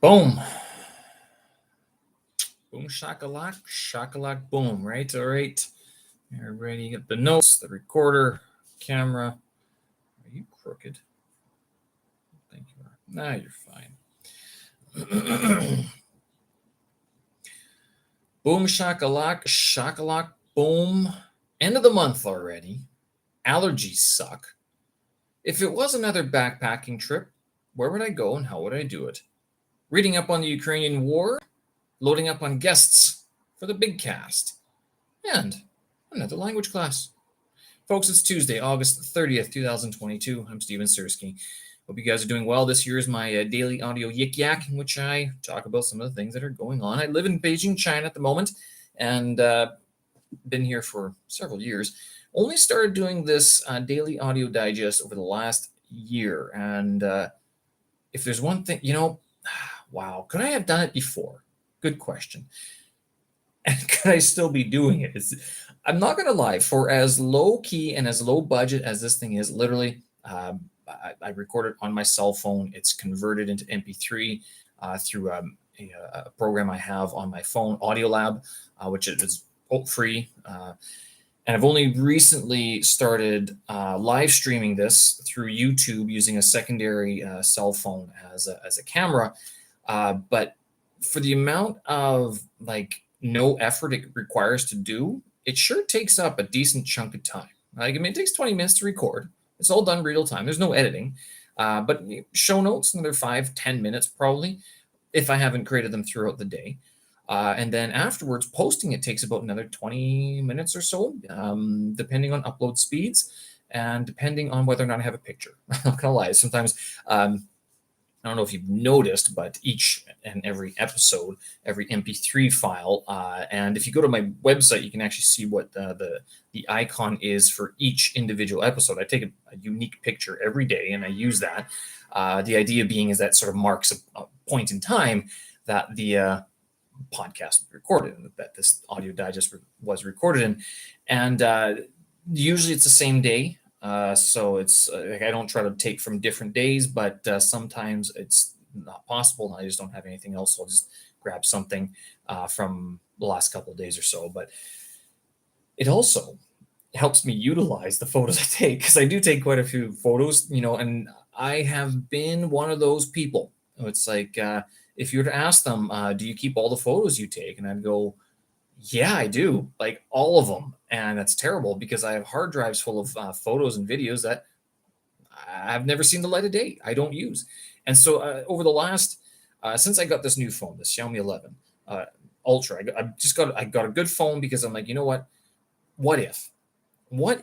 Boom. Boom, shakalak, boom, right? All right. Everybody get the notes, the recorder, camera. Are you crooked? I think you are. Nah, you're fine. Boom, shakalak, boom. End of the month already. Allergies suck. If it was another backpacking trip, where would I go and how would I do it? Reading up on the Ukrainian war, loading up on guests for the big cast, and another language class. Folks, it's Tuesday, August 30th, 2022. I'm Steven Sersky. Hope you guys are doing well. This here is my daily audio yik yak, in which I talk about some of the things that are going on. I live in Beijing, China at the moment, and been here for several years. Only started doing this daily audio digest over the last year. And if there's one thing, wow, could I have done it before? Good question. And could I still be doing it? I'm not going to lie, for as low key and as low budget as this thing is, literally, I record it on my cell phone. It's converted into MP3 through a program I have on my phone, Audiolab, which is free. And I've only recently started live streaming this through YouTube using a secondary cell phone as a camera. But for the amount of no effort it requires to do, it sure takes up a decent chunk of time. It takes 20 minutes to record. It's all done real time. There's no editing. But show notes, another 5-10 minutes probably, if I haven't created them throughout the day. And then afterwards, posting it takes about another 20 minutes or so, depending on upload speeds and depending on whether or not I have a picture. I'm not gonna lie. Sometimes, I don't know if you've noticed, but each and every episode, every MP3 file, and if you go to my website, you can actually see what the icon is for each individual episode. I take a unique picture every day, and I use that. The idea being is that sort of marks a point in time that the podcast was recorded, and that this audio digest was recorded in. And usually it's the same day. So it's I don't try to take from different days, but sometimes it's not possible. I just don't have anything else. So I'll just grab something from the last couple of days or so. But it also helps me utilize the photos I take, because I do take quite a few photos, and I have been one of those people. It's like, if you were to ask them, do you keep all the photos you take? And I'd go, yeah, I do, like all of them. And that's terrible because I have hard drives full of photos and videos that I've never seen the light of day. I don't use. And so over the last, since I got this new phone, the Xiaomi 11 Ultra, I got a good phone because I'm like, you know what? What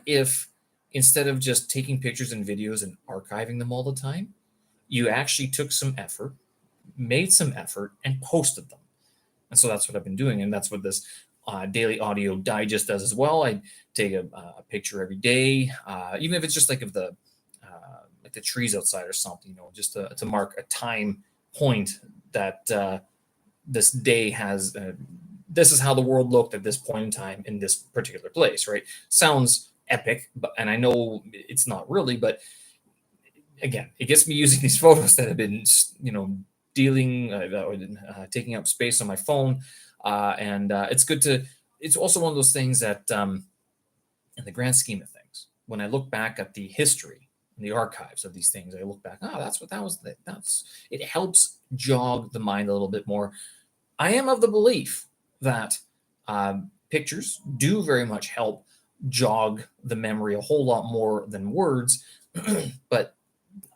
if instead of just taking pictures and videos and archiving them all the time, you actually took some effort, made some effort, and posted them? And so that's what I've been doing. And that's what this daily audio digest does as well. I take a picture every day, even if it's just like of the trees outside or something, just to mark a time point that this day has. This is how the world looked at this point in time in this particular place, right? Sounds epic, and I know it's not really, but again, it gets me using these photos that have been, taking up space on my phone. And it's good to, it's also one of those things that, in the grand scheme of things, when I look back at the history and the archives of these things, I look back, that's what that was. It helps jog the mind a little bit more. I am of the belief that pictures do very much help jog the memory a whole lot more than words. But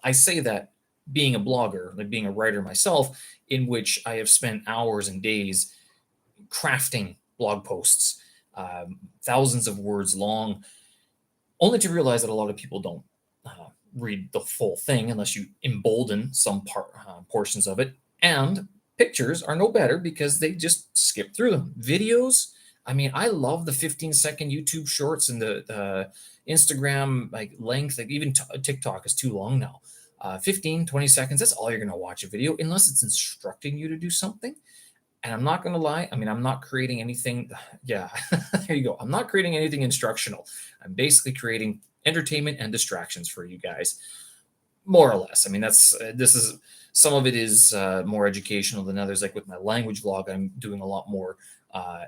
I say that being a blogger, like being a writer myself, in which I have spent hours and days crafting blog posts, thousands of words long, only to realize that a lot of people don't read the full thing unless you embolden some portions of it. And pictures are no better because they just skip through them. Videos, I love the 15-second YouTube shorts and the Instagram length. Even TikTok is too long now. 15, 20 seconds, that's all you're going to watch a video, unless it's instructing you to do something. And I'm not going to lie, I'm not creating anything. Yeah, there you go. I'm not creating anything instructional. I'm basically creating entertainment and distractions for you guys, more or less. This is Some of it is more educational than others. Like with my language vlog, I'm doing a lot more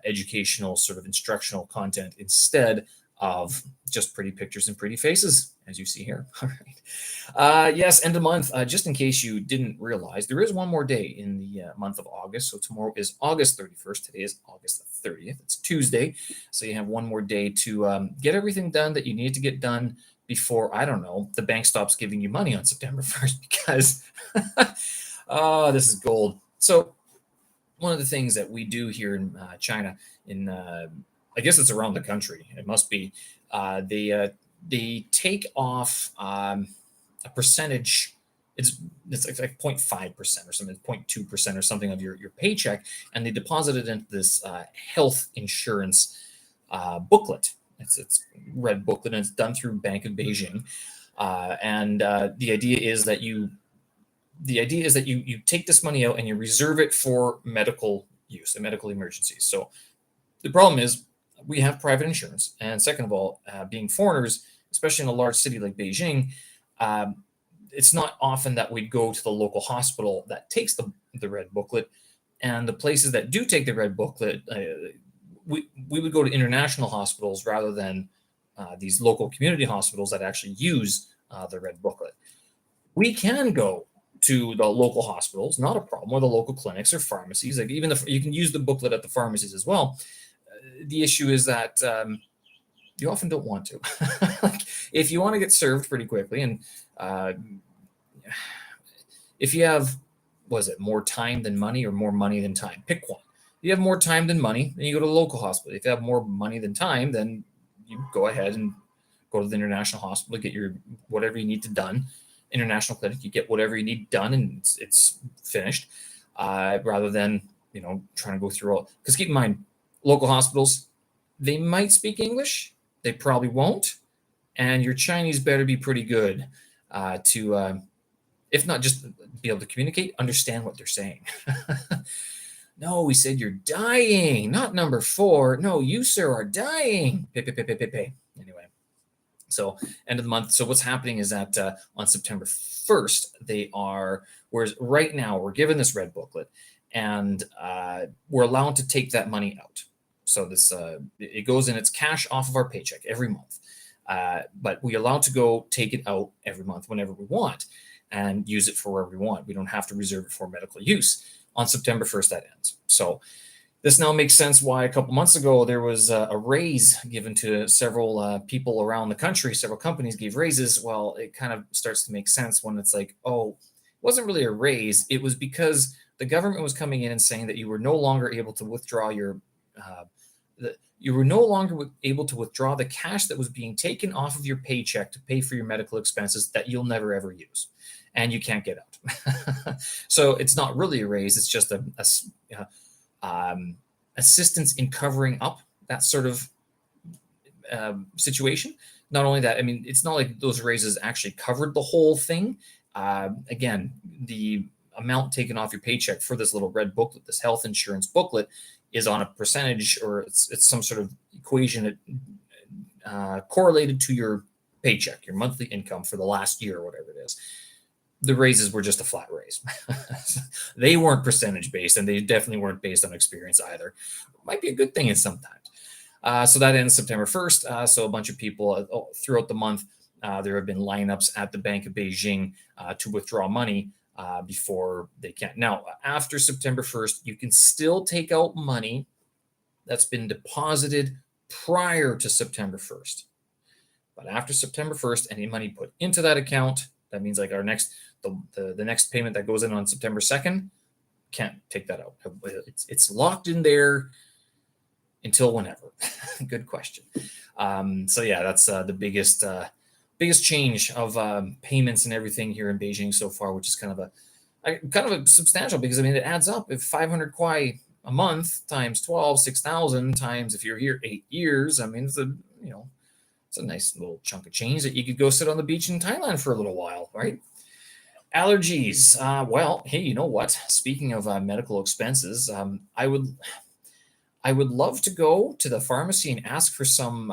educational, sort of instructional content instead of just pretty pictures and pretty faces, as you see here. All right. Yes, end of month. Just in case you didn't realize, there is one more day in the month of August. So tomorrow is August 31st. Today is August 30th. It's Tuesday. So you have one more day to get everything done that you need to get done before, I don't know, the bank stops giving you money on September 1st because, oh, this is gold. So one of the things that we do here in China, I guess it's around the country, it must be, they take off a percentage. It's like 0.5% or something, 0.2% or something of your paycheck, and they deposit it into this health insurance booklet. It's red booklet, and it's done through Bank of Beijing. And the idea is that you take this money out and you reserve it for medical use and medical emergencies. So the problem is we have private insurance, and second of all, being foreigners, especially in a large city like Beijing, it's not often that we'd go to the local hospital that takes the red booklet, and the places that do take the red booklet, we would go to international hospitals rather than these local community hospitals that actually use the red booklet. We can go to the local hospitals, not a problem, or the local clinics or pharmacies. Like even you can use the booklet at the pharmacies as well. The issue is that you often don't want to. Like if you want to get served pretty quickly, and if you have, was it more time than money or more money than time? Pick one. If you have more time than money, then you go to the local hospital. If you have more money than time, then you go ahead and go to the international hospital, get your whatever you need to done. International clinic, you get whatever you need done, and it's finished. Rather than trying to go through all. Because keep in mind, local hospitals, they might speak English, they probably won't, and your Chinese better be pretty good to, if not just be able to communicate, understand what they're saying. No, we said you're dying, not number 4. No, you, sir, are dying. Anyway, so end of the month. So what's happening is that on September 1st, whereas right now we're given this red booklet, and we're allowed to take that money out. So this it goes in, it's cash off of our paycheck every month. But we're allowed to go take it out every month whenever we want and use it for wherever we want. We don't have to reserve it for medical use. On September 1st, that ends. So this now makes sense why a couple months ago there was a raise given to several people around the country. Several companies gave raises. Well, it kind of starts to make sense when it's like, oh, it wasn't really a raise. It was because the government was coming in and saying that you were no longer able to withdraw the cash that was being taken off of your paycheck to pay for your medical expenses that you'll never ever use, and you can't get out. So it's not really a raise; it's just assistance in covering up that sort of situation. Not only that, I mean, it's not like those raises actually covered the whole thing. Again, the amount taken off your paycheck for this little red booklet, this health insurance booklet, is on a percentage, or it's some sort of equation correlated to your paycheck, your monthly income for the last year or whatever it is. The raises were just a flat raise. They weren't percentage based, and they definitely weren't based on experience either. Might be a good thing in sometimes. So that ends September 1st. So a bunch of people throughout the month, there have been lineups at the Bank of Beijing to withdraw money before they can. Now, after September 1st, you can still take out money that's been deposited prior to September 1st. But after September 1st, any money put into that account, that means like the next payment that goes in on September 2nd, can't take that out. It's locked in there until whenever. Good question. So yeah, that's the biggest change of payments and everything here in Beijing so far, which is kind of a substantial, because I mean it adds up. If 500 kwai a month times 12, 6,000 times, if you're here 8 years, I mean it's a nice little chunk of change that you could go sit on the beach in Thailand for a little while, right? Allergies. Well, hey, you know what? Speaking of medical expenses, I would love to go to the pharmacy and ask for some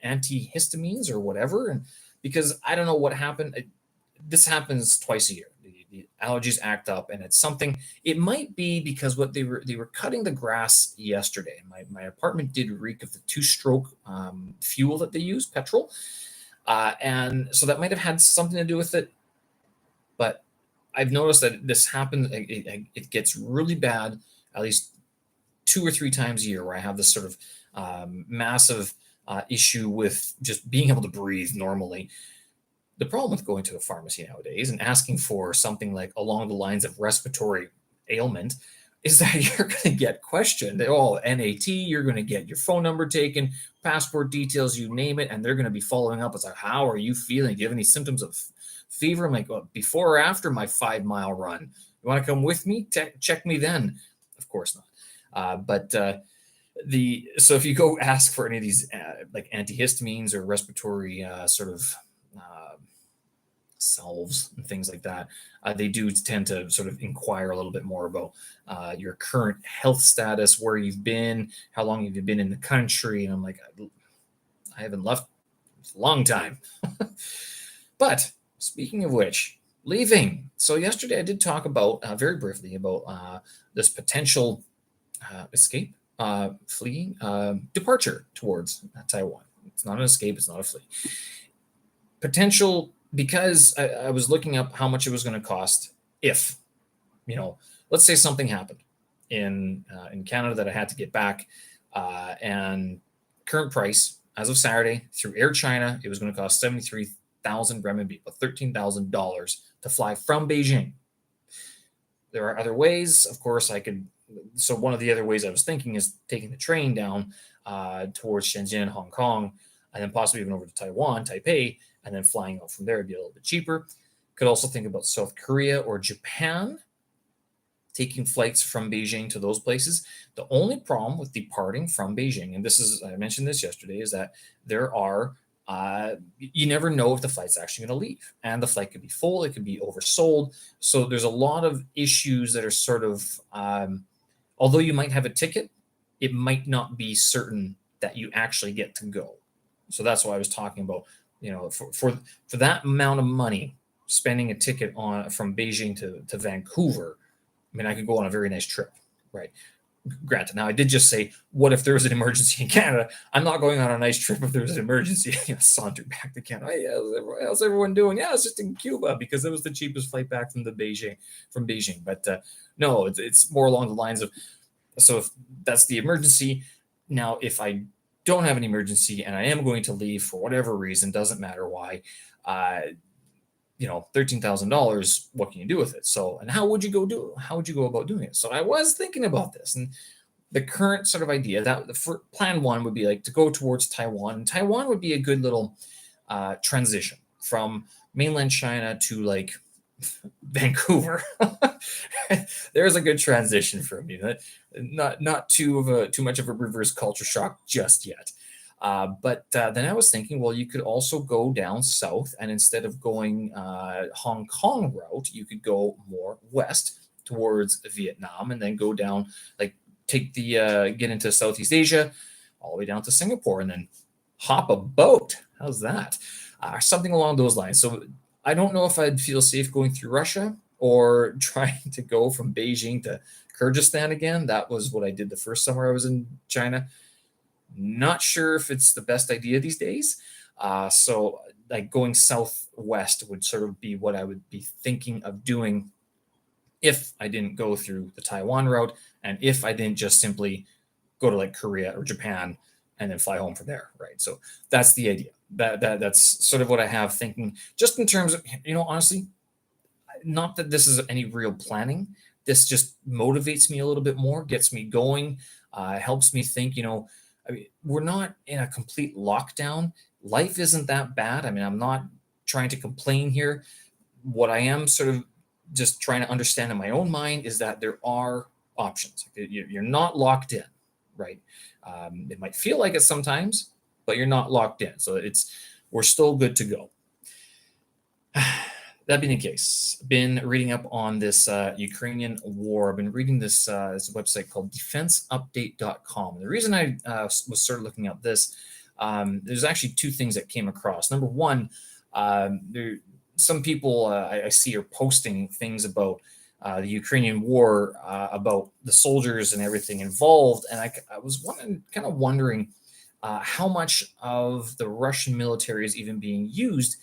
antihistamines or whatever, and because I don't know what happened. This happens twice a year. The allergies act up, and it's something. It might be because what they were cutting the grass yesterday. My apartment did reek of the two-stroke fuel that they use, petrol, and so that might have had something to do with it. But I've noticed that this happens. It gets really bad at least 2 or 3 times a year, where I have this sort of massive issue with just being able to breathe normally. The problem with going to a pharmacy nowadays and asking for something like along the lines of respiratory ailment is that you're going to get questioned. Oh, NAT, you're going to get your phone number taken, passport details, you name it, and they're going to be following up. It's like, how are you feeling? Do you have any symptoms of fever? I'm like, well, before or after my 5-mile run? You want to come with me? Check me then. Of course not. So if you go ask for any of these like antihistamines or respiratory sort of salves and things like that, they do tend to sort of inquire a little bit more about your current health status, where you've been, how long have you been in the country. And I'm like, I haven't left. It's a long time. But speaking of which, leaving. So yesterday I did talk about very briefly about this potential escape, fleeing, departure towards Taiwan. It's not an escape. It's not a flee. Potential, because I was looking up how much it was going to cost if, let's say something happened in Canada that I had to get back, and current price as of Saturday through Air China, it was going to cost 73,000 renminbi, about $13,000 to fly from Beijing. There are other ways, of course, I could. So one of the other ways I was thinking is taking the train down towards Shenzhen, Hong Kong, and then possibly even over to Taiwan, Taipei, and then flying out from there would be a little bit cheaper. Could also think about South Korea or Japan, taking flights from Beijing to those places. The only problem with departing from Beijing, and I mentioned this yesterday, is that there are, you never know if the flight's actually going to leave. And the flight could be full, it could be oversold. So there's a lot of issues that are sort of, although you might have a ticket, it might not be certain that you actually get to go. So that's why I was talking about, for that amount of money, spending a ticket from Beijing to Vancouver, I mean, I could go on a very nice trip, right? Granted, now I did just say, what if there was an emergency in Canada? I'm not going on a nice trip if there's an emergency. Saunter back to Canada. Hey, how's everyone doing? Yeah, it's just in Cuba because it was the cheapest flight back from Beijing. But no, it's more along the lines of, so if that's the emergency. Now, if I don't have an emergency and I am going to leave for whatever reason, doesn't matter why, $13,000, what can you do with it? So, and how would you go about doing it? So I was thinking about this, and the current sort of idea that for plan one would be like to go towards Taiwan. And Taiwan would be a good little transition from mainland China to like Vancouver. There's a good transition for me. Not too much of a reverse culture shock just yet. But then I was thinking, well, you could also go down south, and instead of going Hong Kong route, you could go more west towards Vietnam, and then go down, like take the get into Southeast Asia, all the way down to Singapore, and then hop a boat. How's that? Something along those lines. So I don't know if I'd feel safe going through Russia or trying to go from Beijing to Kyrgyzstan again. That was what I did the first summer I was in China. Not sure if it's the best idea these days. So like going southwest would sort of be what I would be thinking of doing if I didn't go through the Taiwan route, and if I didn't just simply go to like Korea or Japan and then fly home from there, right? So that's the idea. That's sort of what I have thinking, just in terms of, honestly, not that this is any real planning. This just motivates me a little bit more, gets me going, helps me think, I mean, we're not in a complete lockdown. Life isn't that bad. I mean, I'm not trying to complain here. What I am sort of just trying to understand in my own mind is that there are options. You're not locked in, right? It might feel like it sometimes, but you're not locked in. So we're still good to go. That being the case, been reading up on this Ukrainian war. I've been reading this website called defenseupdate.com. And the reason I was sort of looking at this, there's actually two things that came across. Number one, some people I see are posting things about the Ukrainian war, about the soldiers and everything involved, and I was wondering how much of the Russian military is even being used.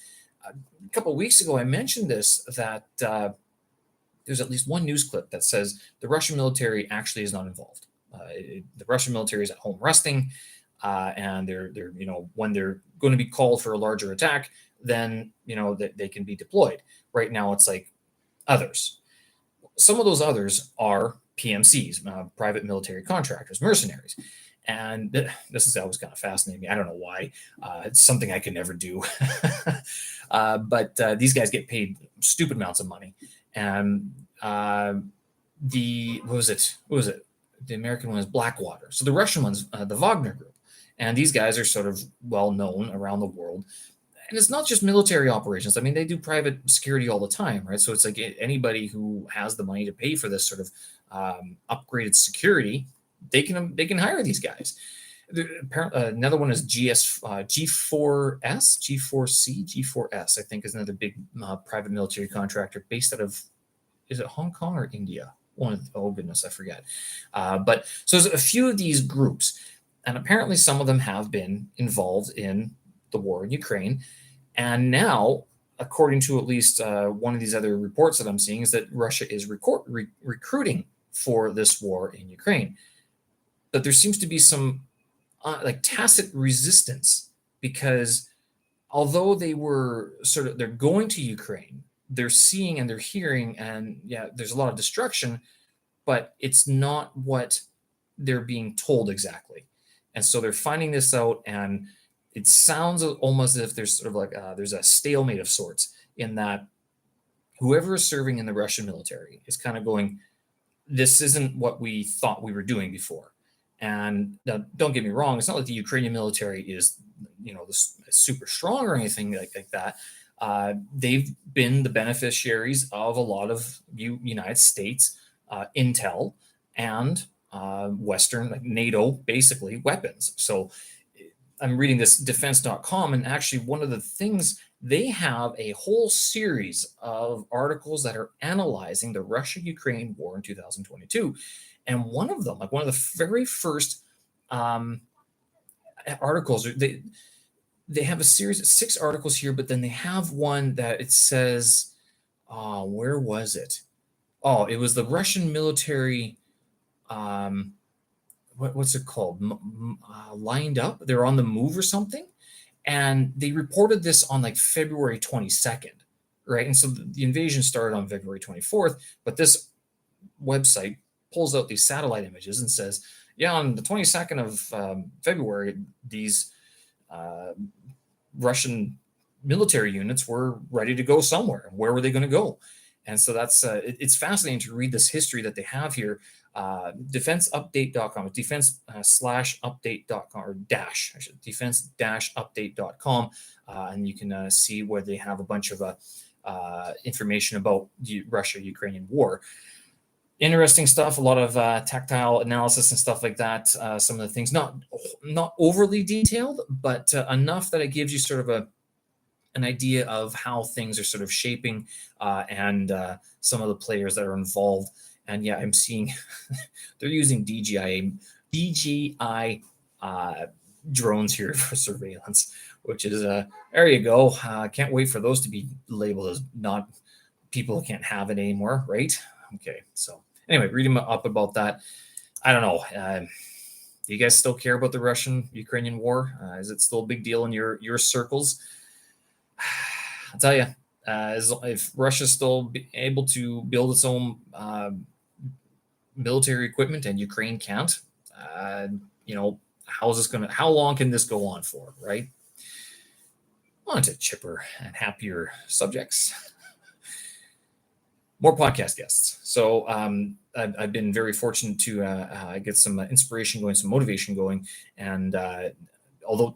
A couple of weeks ago, I mentioned this that there's at least one news clip that says the Russian military actually is not involved. The Russian military is at home resting, and they're when they're going to be called for a larger attack, then they can be deployed. Right now, it's like others. Some of those others are PMCs, private military contractors, mercenaries. And this is always kind of fascinating me. I don't know why. It's something I could never do. But these guys get paid stupid amounts of money. And what was it? The American one is Blackwater. So the Russian one's the Wagner Group. And these guys are sort of well known around the world. And it's not just military operations. I mean, they do private security all the time, right? So it's like anybody who has the money to pay for this sort of upgraded security, they can hire these guys. Another one is G4S, G4C, G4S, I think is another big private military contractor based out of, is it Hong Kong or India? Oh goodness, I forget. But so there's a few of these groups, and apparently some of them have been involved in the war in Ukraine. And now, according to at least one of these other reports that I'm seeing, is that Russia is recruiting for this war in Ukraine. But there seems to be some tacit resistance, because although they're going to Ukraine, they're seeing and they're hearing, and yeah, there's a lot of destruction, but it's not what they're being told exactly. And so they're finding this out, and it sounds almost as if there's sort of there's a stalemate of sorts, in that whoever is serving in the Russian military is kind of going, this isn't what we thought we were doing before. And now, don't get me wrong, it's not like the Ukrainian military is, super strong or anything like that. They've been the beneficiaries of a lot of United States intel and Western, like NATO, basically weapons. So I'm reading this defense.com, and actually one of the things, they have a whole series of articles that are analyzing the Russia-Ukraine war in 2022. And one of them, one of the very first articles, they have a series of 6 articles here, but then they have one that it says, where was it? Oh, it was the Russian military, what's it called? Lined up. They're on the move or something. And they reported this on February 22nd, right? And so the invasion started on February 24th, but this website pulls out these satellite images and says, yeah, on the 22nd of February, these Russian military units were ready to go somewhere. Where were they going to go? And so that's it's fascinating to read this history that they have here. Defenseupdate.com, defense/update.com, or defense-update.com, and you can see where they have a bunch of information about the Russia-Ukrainian war. Interesting stuff, a lot of tactile analysis and stuff like that. Some of the things not overly detailed, but enough that it gives you sort of an idea of how things are sort of shaping, and some of the players that are involved. And yeah, I'm seeing they're using DJI drones here for surveillance, which is there you go. Can't wait for those to be labeled as not people who can't have it anymore, right? Okay, so anyway, reading up about that. I don't know. Do you guys still care about the Russian-Ukrainian war? Is it still a big deal in your circles? I'll tell you, if Russia's still able to build its own military equipment and Ukraine can't, how long can this go on for, right? On to chipper and happier subjects. More podcast guests. So I've been very fortunate to get some inspiration going, some motivation going. And although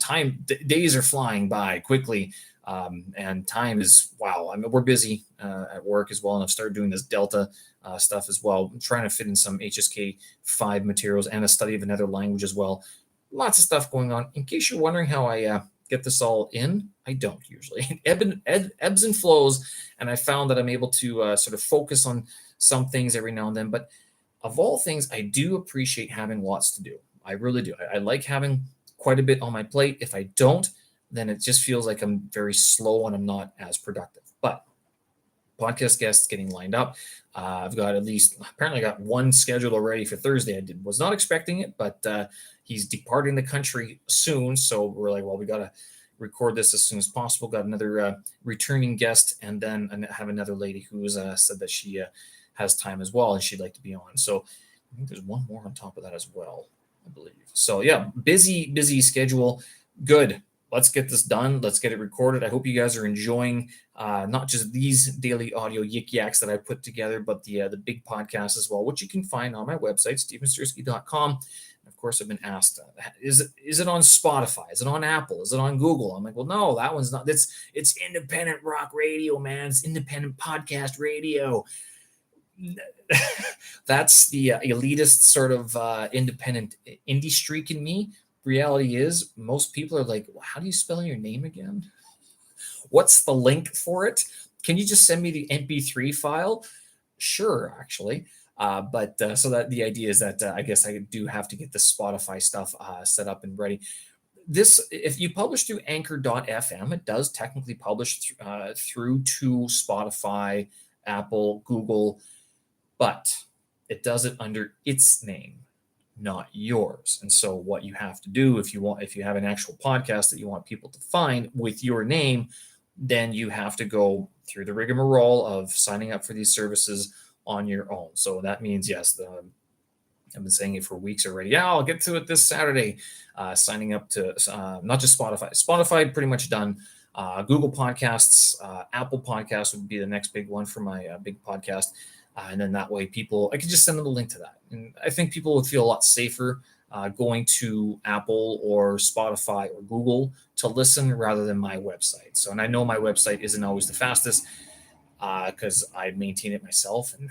days are flying by quickly, and time is, wow. I mean, we're busy at work as well. And I've started doing this Delta stuff as well. I'm trying to fit in some HSK 5 materials and a study of another language as well. Lots of stuff going on. In case you're wondering how I get this all in. I don't usually. Ebbs and flows, and I found that I'm able to sort of focus on some things every now and then. But of all things, I do appreciate having lots to do. I really do. I like having quite a bit on my plate. If I don't, then it just feels like I'm very slow and I'm not as productive. But podcast guests getting lined up. I've got apparently got one scheduled already for Thursday. Was not expecting it, but he's departing the country soon. So we're like, well, we got to record this as soon as possible. Got another returning guest, and then I have another lady who's said that she has time as well and she'd like to be on. So I think there's one more on top of that as well, I believe. So yeah, busy schedule. Good. Let's get this done. Let's get it recorded. I hope you guys are enjoying not just these daily audio yik yaks that I put together, but the big podcast as well, which you can find on my website, stevensersky.com. Of course, I've been asked, is it on Spotify? Is it on Apple? Is it on Google? I'm like, well, no, that one's not. It's independent rock radio, man. It's independent podcast radio. That's the elitist sort of independent indie streak in me. Reality is most people are like, well, how do you spell your name again? What's the link for it? Can you just send me the MP3 file? Sure, actually. But so that the idea is that I guess I do have to get the Spotify stuff set up and ready. This, if you publish through anchor.fm, it does technically publish through to Spotify, Apple, Google, but it does it under its name, not yours. And so what you have to do if you have an actual podcast that you want people to find with your name, then you have to go through the rigmarole of signing up for these services on your own. So that means, yes, I've been saying it for weeks already. Yeah, I'll get to it this Saturday. Signing up to not just Spotify. Spotify pretty much done. Google Podcasts, Apple Podcasts would be the next big one for my big podcast. And then that way I could just send them a link to that. And I think people would feel a lot safer going to Apple or Spotify or Google to listen rather than my website. So, and I know my website isn't always the fastest because I maintain it myself and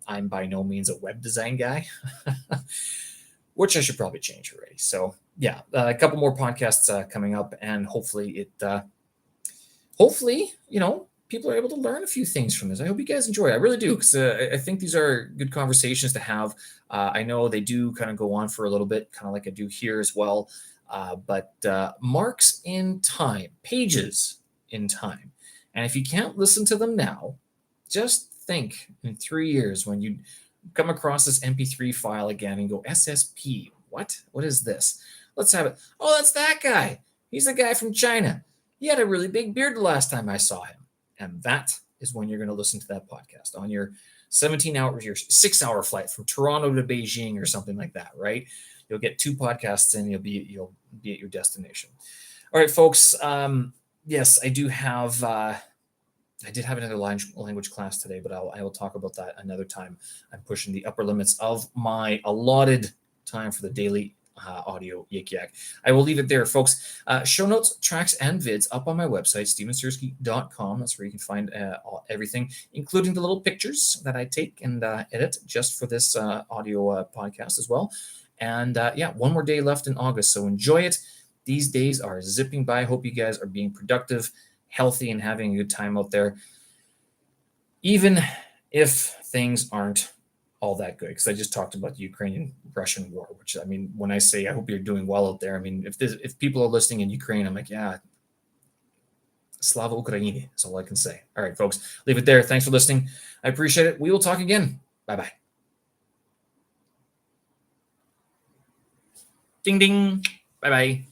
I'm by no means a web design guy, which I should probably change already. So yeah, a couple more podcasts coming up, and hopefully people are able to learn a few things from this. I hope you guys enjoy it. I really do, because I think these are good conversations to have. I know they do kind of go on for a little bit, kind of like I do here as well. But marks in time, pages in time. And if you can't listen to them now, just think in 3 years when you come across this MP3 file again and go, SSP, what? What is this? Let's have it. Oh, that's that guy. He's the guy from China. He had a really big beard the last time I saw him. And that is when you're going to listen to that podcast on your 17-hour, your 6-hour flight from Toronto to Beijing or something like that, right? You'll get 2 podcasts and you'll be at your destination. All right, folks. Yes, I do have. I did have another language class today, but I will talk about that another time. I'm pushing the upper limits of my allotted time for the daily audio yik yak. I will leave it there, folks. Show notes, tracks, and vids up on my website, stevensersky.com. That's where you can find everything, including the little pictures that I take and edit just for this audio podcast as well. And one more day left in August, so enjoy it. These days are zipping by. Hope you guys are being productive, healthy, and having a good time out there, even if things aren't all that good. Because I just talked about the Ukrainian-Russian war, which, I mean, when I say I hope you're doing well out there, I mean, if people are listening in Ukraine, I'm like, yeah, Slava Ukraini is all I can say. All right, folks, leave it there. Thanks for listening. I appreciate it. We will talk again. Bye-bye. Ding, ding. Bye-bye.